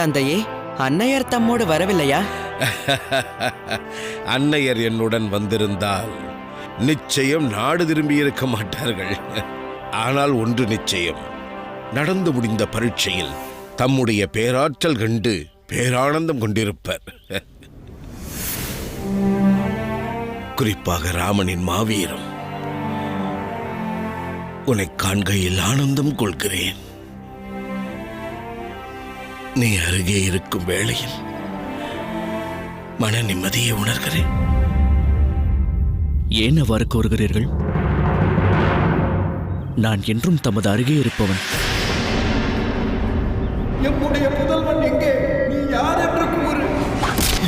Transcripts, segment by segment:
தந்தையே, அன்னையர் தம்மோடு வரவில்லையா? அன்னையர் என்னுடன் வந்திருந்தால் நிச்சயம் நாடு திரும்பி இருக்க மாட்டார்கள். ஆனால் ஒன்று நிச்சயம், நடந்து முடிந்த பரீட்சையில் தம்முடைய பேராற்றல் கண்டு பேரானந்தம் கொண்டிருப்பர். குறிப்பாக ராமனின் மாவீரம். உன்னை காண்கையில் ஆனந்தம் கொள்கிறேன். நீ அருகே இருக்கும் வேளையில் மன நிம்மதியை உணர்கிறேன். ஏன் அவ்வாறு கோருகிறீர்கள்? நான் என்றும் தமது அருகே இருப்பவன். எம்முடைய புதல்வன் எங்கே? நீ யார் என்று கூறு.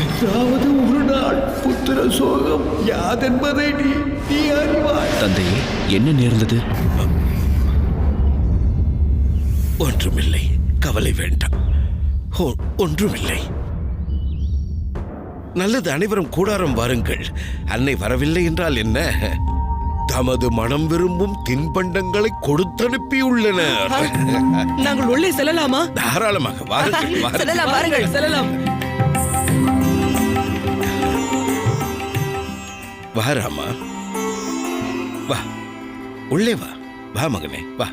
ஏதாவது ஒரு நாள் புத்திர சோகம் யாதென்பதை நீ அறிவாய். தந்தையே, என்ன நேர்ந்தது? ஒன்றுமில்லை, கவலை வேண்டாம். ஒன்றுமில்லை. நல்லது, அனைவரும் கூடாரம் வாருங்கள். அன்னை வரவில்லை என்றால் என்ன? தமது மனம் விரும்பும் தின்பண்டங்களை கொடுத்தனுப்பியுள்ளனர். நாங்கள் உள்ளே செல்லலாமா? தாராளமாக வாருங்கள். செல்லலாம், வாருங்கள், செல்லலாம். வா ராமா, வா, உள்ளே வா. வா மகனே, வா.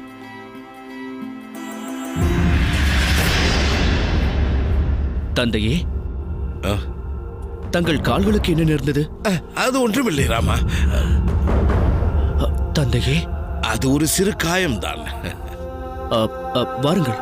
தந்தையே, தங்கள் கால்களுக்கு என்ன நேர்ந்தது? அது ஒன்றுமில்லை ராமா. தந்தையே, அது ஒரு சிறு காயம்தான். வாருங்கள்.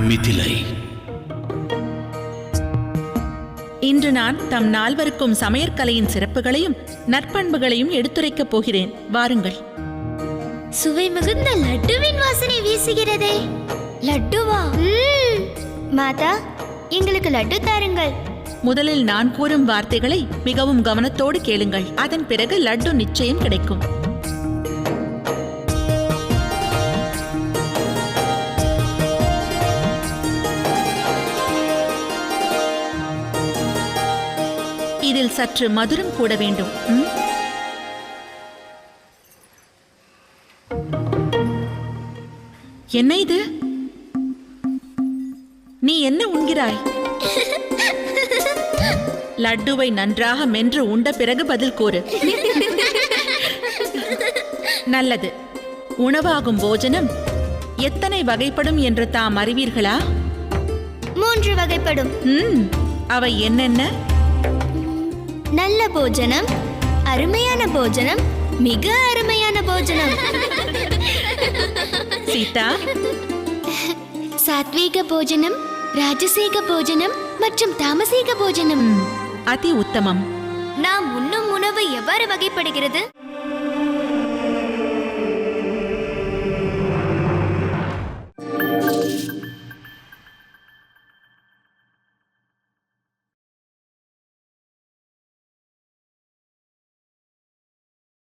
மிதிலை. இன்று நான் தம் நால்வருக்கும் சமையற்கலையின் சிறப்புகளையும் நற்பண்புகளையும் எடுத்துரைக்கப் போகிறேன். வாருங்கள். சுவை மிகுந்த லட்டுவின் வாசனை வீசுகிறதே. லட்டுவா? மாதா, எங்களுக்கு லட்டு தாருங்கள். முதலில் நான் கூறும் வார்த்தைகளை மிகவும் கவனத்தோடு கேளுங்கள். அதன் பிறகு லட்டு நிச்சயம் கிடைக்கும். இதில் சற்று மதுரம் கூட வேண்டும். என்ன இது? நீ என்ன உண்கிறாய்? லட்டுவை நன்றாக மென்று உண்ட பிறகு பதில் கூறு. நல்லது. உணவாகும் போஜனம் எத்தனை வகைப்படும் என்று தாம் அறிவீர்களா? 3 வகைப்படும். அவை என்னென்ன? நல்ல போஜனம், அருமையான போஜனம், மிக அருமையான போஜனம். சீதா, சாத்வீக போஜனம், ராஜசீக போஜனம் மற்றும் தாமசீக போஜனம். அதி உத்தமம். நாம் உண்ணும் உணவு எவ்வாறு வகைப்படுகிறது?